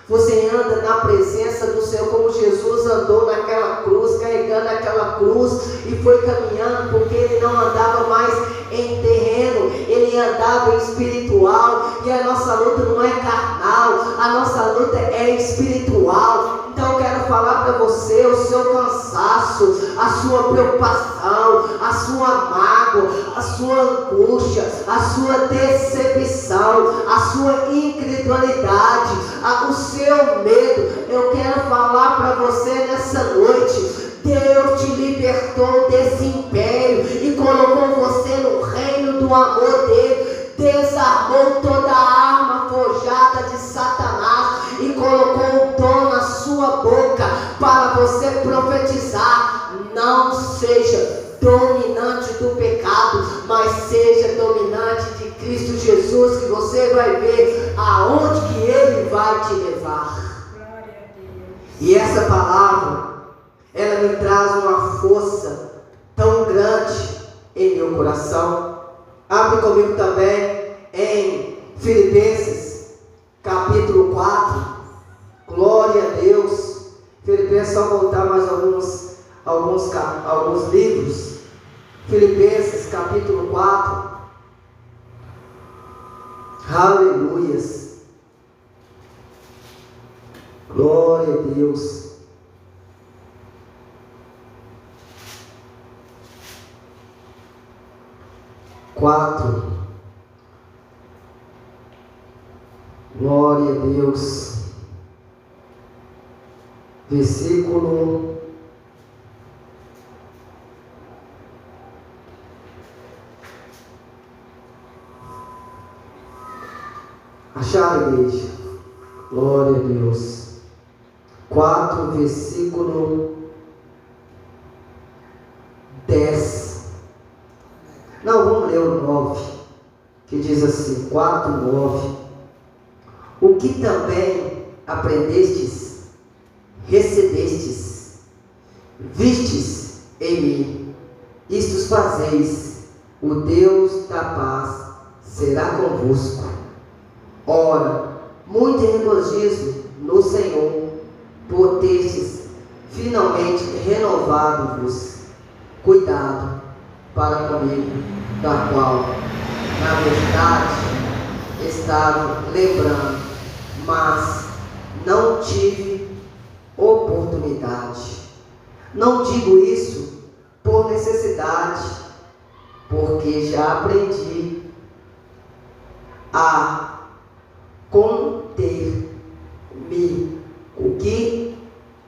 Você anda na presença do Senhor, como Jesus andou naquela cruz, carregando aquela cruz e foi caminhando, porque ele não andava mais em terreno, ele andava em espiritual. E a nossa luta não é carnal, a nossa luta é espiritual. Então eu quero falar para você: o seu cansaço, a sua preocupação, a sua mágoa, a sua angústia, a sua decepção, a sua incredulidade, o seu medo, eu quero falar para você nessa noite: Deus te libertou desse império e colocou você no reino do amor dele. Desarmou toda a arma forjada de Satanás e colocou um dom na sua boca para você profetizar. Não seja dominante do pecado, mas seja dominante de Cristo Jesus, que você vai ver aonde que Ele vai te levar. E essa palavra, ela me traz uma força tão grande em meu coração. Abre comigo também em Filipenses capítulo 4. Glória a Deus. Filipenses, só voltar mais alguns livros. Filipenses capítulo 4. Aleluias. Glória a Deus. Glória a Deus. Versículo acharam, igreja? Glória a Deus. 4, versículo 10. Não, vamos ler o 9, que diz assim, 4, 9. O que também aprendestes, recebestes, vistes em mim, isto fazeis, o Deus da paz será convosco. Ora, muito regozijo no Senhor, por teres finalmente renovado-vos cuidado para comigo, da qual, na verdade, estava lembrando, mas não tive oportunidade. Não digo isso por necessidade, porque já aprendi a conter-me o que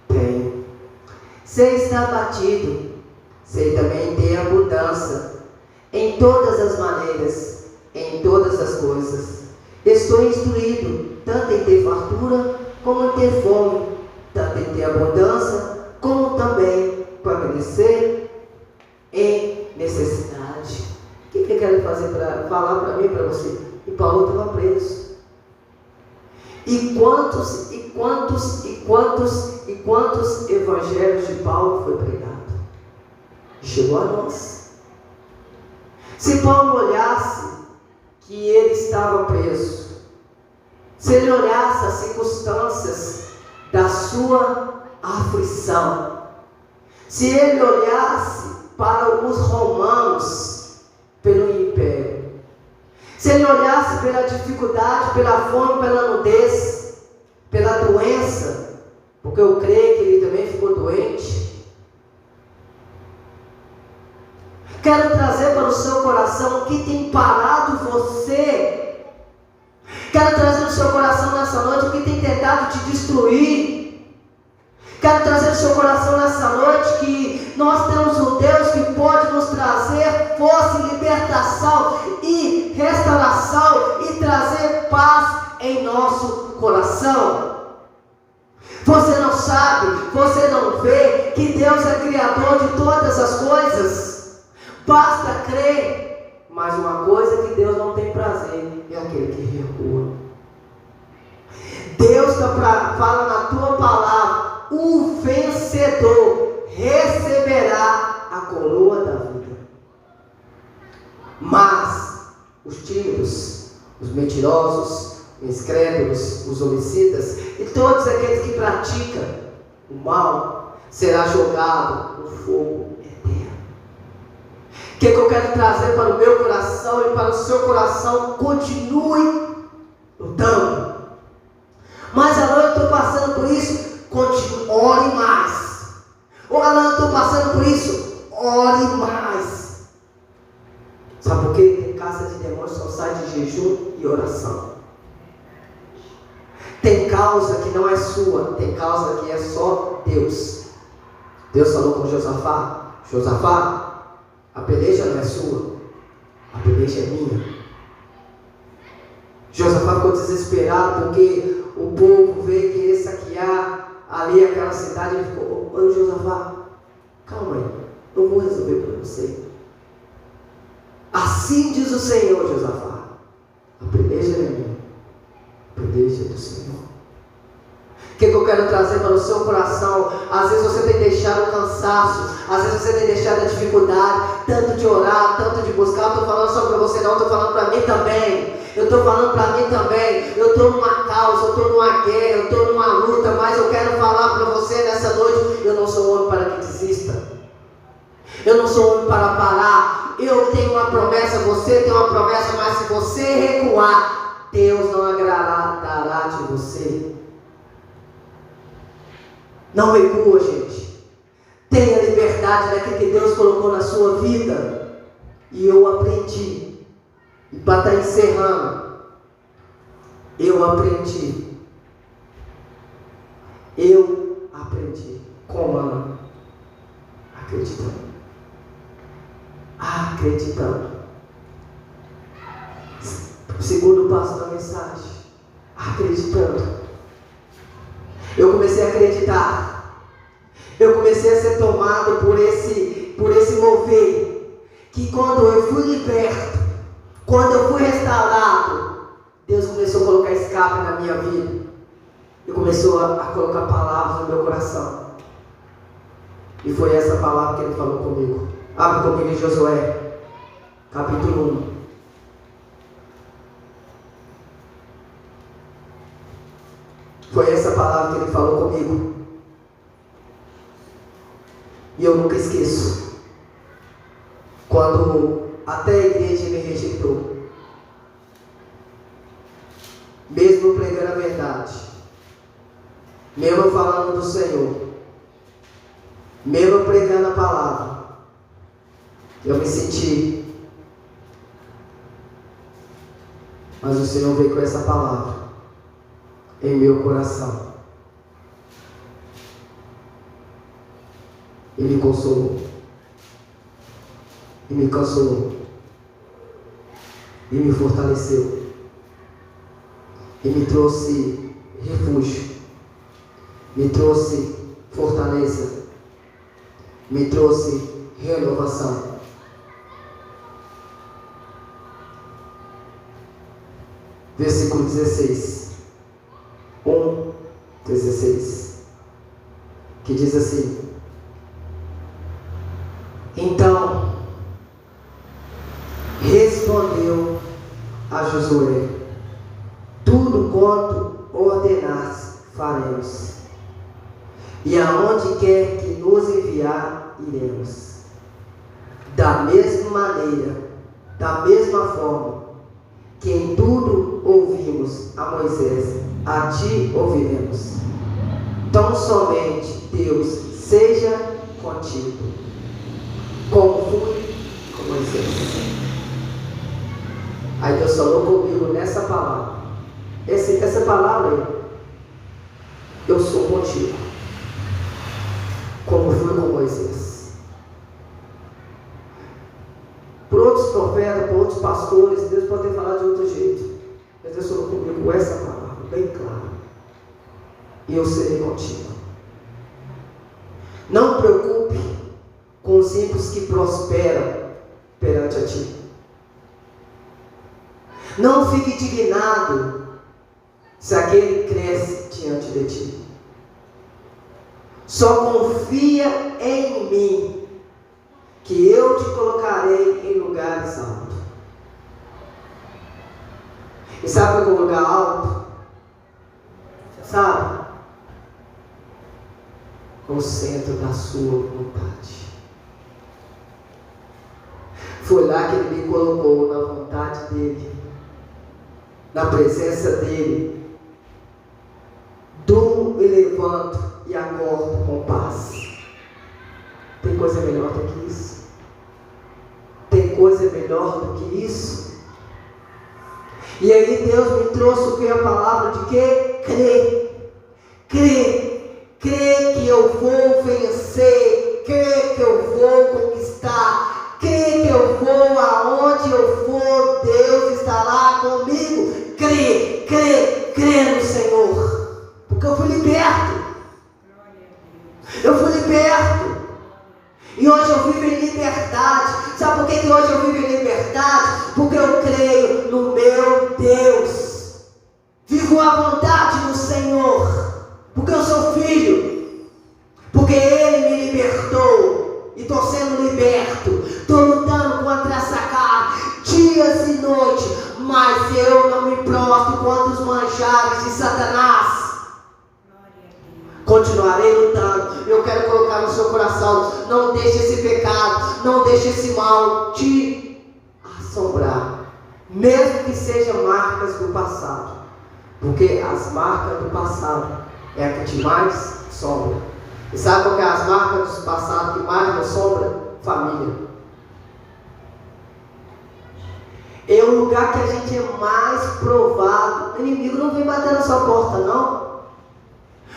tenho. Sei estar batido, sei também ter abundância em todas as maneiras, em todas as coisas. Estou instruído tanto em ter fartura como em ter fome, tanto em ter abundância como também padecer em necessidade. O que eu quero fazer para falar para mim e para você? E Paulo estava preso. E quantos evangelhos de Paulo foi pregado? Chegou a nós. Se Paulo olhasse que ele estava preso, se ele olhasse as circunstâncias da sua aflição, se ele olhasse para os romanos pelo império, se ele olhasse pela dificuldade, pela fome, pela nudez, pela doença, porque eu creio que ele também ficou doente. Quero trazer para o seu coração o que tem parado você. Quero trazer no seu coração nessa noite o que tem tentado te destruir. Quero trazer no seu coração nessa noite que nós temos um Deus que pode nos trazer força e libertação e restauração e trazer paz em nosso coração. Você não sabe, você não vê que Deus é criador de todas as coisas. Basta crer. Mas uma coisa que Deus não tem prazer é aquele que recua. Deus fala na tua palavra: o vencedor receberá a coroa da vida. Mas os tímidos, os mentirosos, os incrédulos, os homicidas e todos aqueles que praticam o mal será jogado no fogo eterno. O que eu quero trazer para o meu coração e para o seu coração? Continue lutando. Mas Alan, eu estou passando por isso. Continue, ore mais. Alan, eu estou passando por isso. Ore mais. Sabe por quê? Tem casa de demônios só sai de jejum e oração. Tem causa que não é sua, tem causa que é só Deus. Deus falou com Josafá: Josafá, a peleja não é sua, a peleja é minha. Josafá ficou desesperado porque o povo veio querer saquear ali aquela cidade. Ele ficou: ô Josafá, calma aí, eu vou resolver para você. Assim diz o Senhor, Josafá, a peleja é minha, a peleja é do Senhor. O que eu quero trazer para o seu coração? Às vezes você tem deixado o cansaço, às vezes você tem deixado a dificuldade, tanto de orar, tanto de buscar. Eu estou falando só para você não, eu estou falando para mim também. Eu estou falando para mim também. Eu estou numa causa, eu estou numa guerra, eu estou numa luta, mas eu quero falar para você nessa noite: eu não sou homem para que desista. Eu não sou homem para parar. Eu tenho uma promessa, você tem uma promessa, mas se você recuar, Deus não agradará de você. Não recua, gente. Tenha liberdade daquilo que Deus colocou na sua vida. E eu aprendi. E para estar encerrando, eu aprendi. Como, Ana? Acreditando. Acreditando. Segundo o passo da mensagem, acreditando. Eu comecei a acreditar. Eu comecei a ser tomado por esse mover. Que quando eu fui liberto, quando eu fui restaurado, Deus começou a colocar escape na minha vida. E começou a colocar palavras no meu coração. E foi essa palavra que Ele falou comigo. Abre comigo em Josué, capítulo 1. Foi essa palavra que Ele falou comigo. E eu nunca esqueço. Quando até a igreja me rejeitou. Mesmo pregando a verdade. Mesmo falando do Senhor. Mesmo pregando a palavra. Eu me senti. Mas o Senhor veio com essa palavra em meu coração. E me consolou. E me consolou. E me fortaleceu. E me trouxe refúgio. Me trouxe fortaleza. Me trouxe renovação. Versículo 16. 1:16. Que diz assim: Então respondeu a Josué: Tudo quanto ordenaste faremos, e aonde quer que nos enviar, iremos. Da mesma maneira, da mesma forma que em tudo ouvimos a Moisés, a ti ouviremos. Tão somente Deus seja contigo, como fui com Moisés. Aí Deus falou comigo nessa palavra. Essa palavra aí: eu sou contigo, como fui com Moisés. Por outros profetas, por outros pastores, Deus pode ter falado de outro jeito. Mas Deus falou comigo com essa palavra, bem clara: e eu serei contigo. Não preocupe com os ímpios que prosperam perante a ti. Não fique indignado se aquele cresce diante de ti. Só confia em mim, que eu te colocarei em lugares altos. E sabe qual é o lugar alto? Sabe? O centro da sua vontade. Foi lá que Ele me colocou, na vontade dEle, na presença dEle. Durmo e levanto e acordo com paz. Tem coisa melhor do que isso? Tem coisa melhor do que isso? E aí Deus me trouxe o que? A palavra de quê? Crer. Crer. Crer que eu vou vencer. Crer que eu vou conquistar. Crer que eu vou aonde eu for, Deus estará comigo. Crer, crer, crer no Senhor. Porque eu fui liberto. Eu fui liberto. E hoje eu vivo em liberdade. Sabe por que hoje eu vivo em liberdade? Porque eu creio no meu Deus. Vivo à vontade no Senhor. Porque eu sou filho. Porque Ele me libertou. E estou sendo liberto. Estou lutando contra essa carne, dias e noites. Mas eu não me prostro contra os manjares de Satanás. Continuarei lutando. Eu quero colocar no seu coração: não deixe esse pecado, não deixe esse mal te assombrar, mesmo que sejam marcas do passado, porque as marcas do passado é a que te mais assombra. E sabe qual que é as marcas do passado que mais me assombra? Família. É o lugar que a gente é mais provado. O inimigo não vem bater na sua porta, não.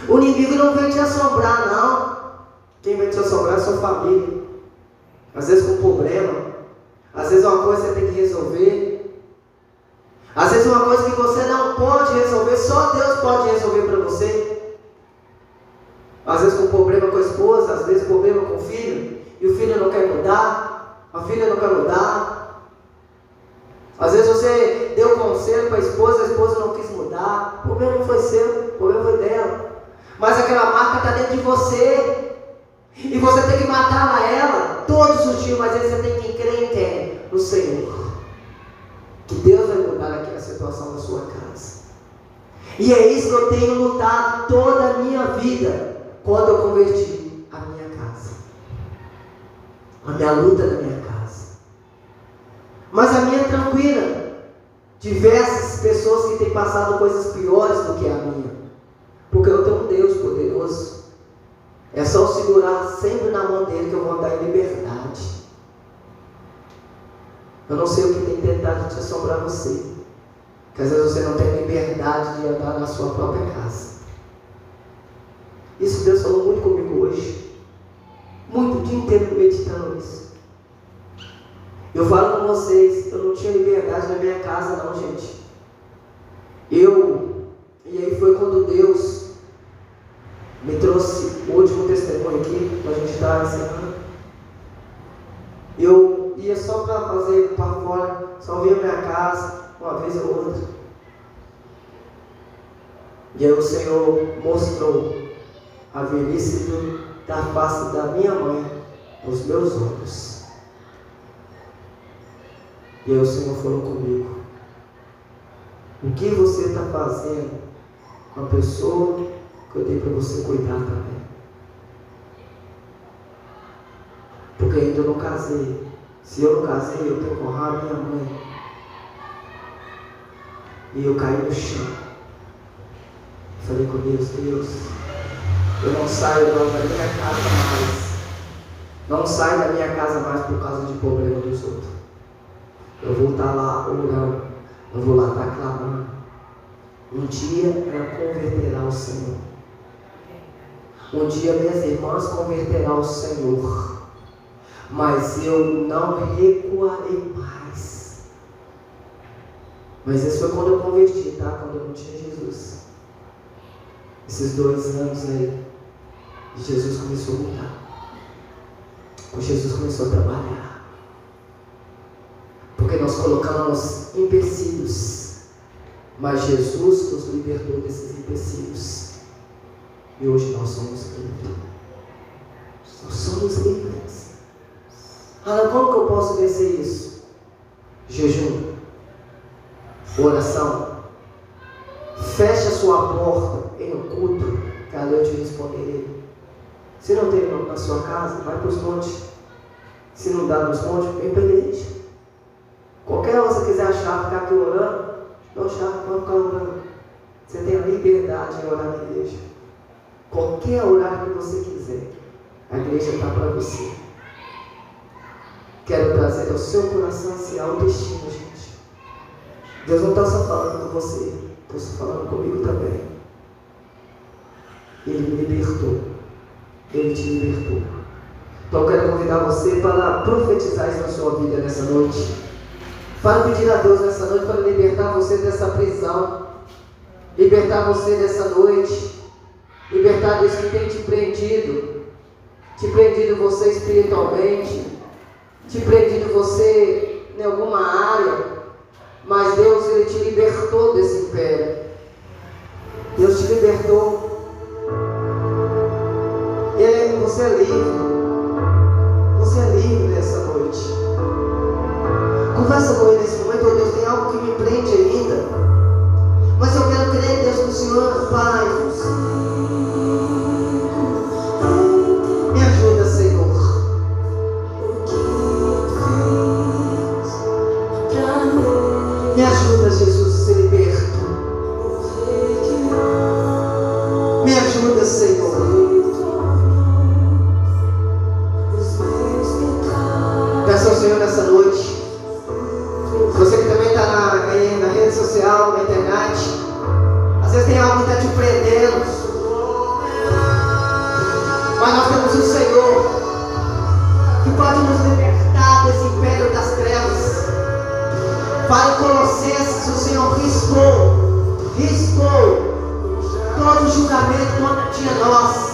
O inimigo não vem te assombrar, não. Quem vem te assombrar é a sua família. Às vezes com problema. Às vezes uma coisa você tem que resolver. Às vezes uma coisa que você não pode resolver, só Deus pode resolver para você. Às vezes com problema com a esposa, às vezes problema com o filho, e o filho não quer mudar, a filha não quer mudar. Às vezes você deu conselho para a esposa não quis mudar. O problema não foi seu, o problema foi dela. Mas aquela marca está dentro de você. E você tem que matar ela todos os dias. Mas aí você tem que crer em quem? No Senhor. Que Deus vai mudar aquela situação na sua casa. E é isso que eu tenho lutado toda a minha vida. Quando eu converti a minha casa. A minha luta na minha casa. Mas a minha é tranquila. Diversas pessoas que têm passado coisas piores do que a minha. Porque eu tenho um Deus poderoso. É só segurar sempre na mão dele que eu vou andar em liberdade. Eu não sei o que tem tentado te assombrar você. Porque às vezes você não tem liberdade de andar na sua própria casa. Isso Deus falou muito comigo hoje. Muito, o dia inteiro meditando nisso. Eu falo com vocês, eu não tinha liberdade na minha casa não, gente. E aí foi quando Deus me trouxe o último testemunho aqui, para a gente estar ensinando. Eu ia só para fazer para fora, só via minha casa, uma vez ou outra. E aí o Senhor mostrou a velhice da face da minha mãe aos meus olhos. E aí o Senhor falou comigo: o que você está fazendo com a pessoa que eu dei para você cuidar também? Porque ainda eu não casei. Se eu não casei, eu tenho que honrar a minha mãe. E eu caí no chão. Falei com Deus: Deus, eu não saio da minha casa mais. Não saio da minha casa mais por causa de problema dos outros. Eu vou estar lá orando. Eu vou lá estar clamando. Um dia ela converterá ao Senhor. Um dia minhas irmãs converterão ao Senhor. Mas eu não recuarei mais. Mas isso foi quando eu converti, tá? Quando eu não tinha Jesus. Esses 2 anos aí, Jesus começou a mudar. Jesus começou a trabalhar. Porque nós colocamos empecilhos Mas Jesus nos libertou desses empecilhos. E hoje nós somos livres. Nós somos livres. Alan, como que eu posso vencer isso? Jejum. Oração. Feche a sua porta em um culto, que a eu te responderei. Se não tem na sua casa, vai para os montes. Se não dá nos montes, vem para a igreja. Qualquer hora você quiser achar, ficar aqui orando, não achar, pode ficar orando. Você tem a liberdade em orar na igreja. Qualquer horário que você quiser, a igreja está para você. Quero trazer ao seu coração esse autoestima, gente. Deus não está só falando com você, está falando comigo também. Ele me libertou. Ele te libertou. Então eu quero convidar você para profetizar isso na sua vida nessa noite. Para pedir a Deus nessa noite para libertar você dessa prisão. Libertar você dessa noite. Libertar disso que tem te prendido. Te prendido você espiritualmente. Te prendido você em alguma área. Mas Deus, Ele te libertou desse império. Deus te libertou. Você é livre. Você é livre nessa noite. Conversa com Ele nesse momento. Oh Deus, tem algo que me prende ainda. Mas eu quero crer, Deus, que o Senhor, Pai, me ajuda, Senhor. Me ajuda, Jesus, a ser liberto. Me ajuda, Senhor. Peça ao Senhor nessa noite. Você que também está na rede social, na internet, às vezes tem algo que está te prendendo. Mas nós temos o Senhor que pode nos libertar desse império das trevas. Para Colossenses, o Senhor riscou todo julgamento contra ti a nós.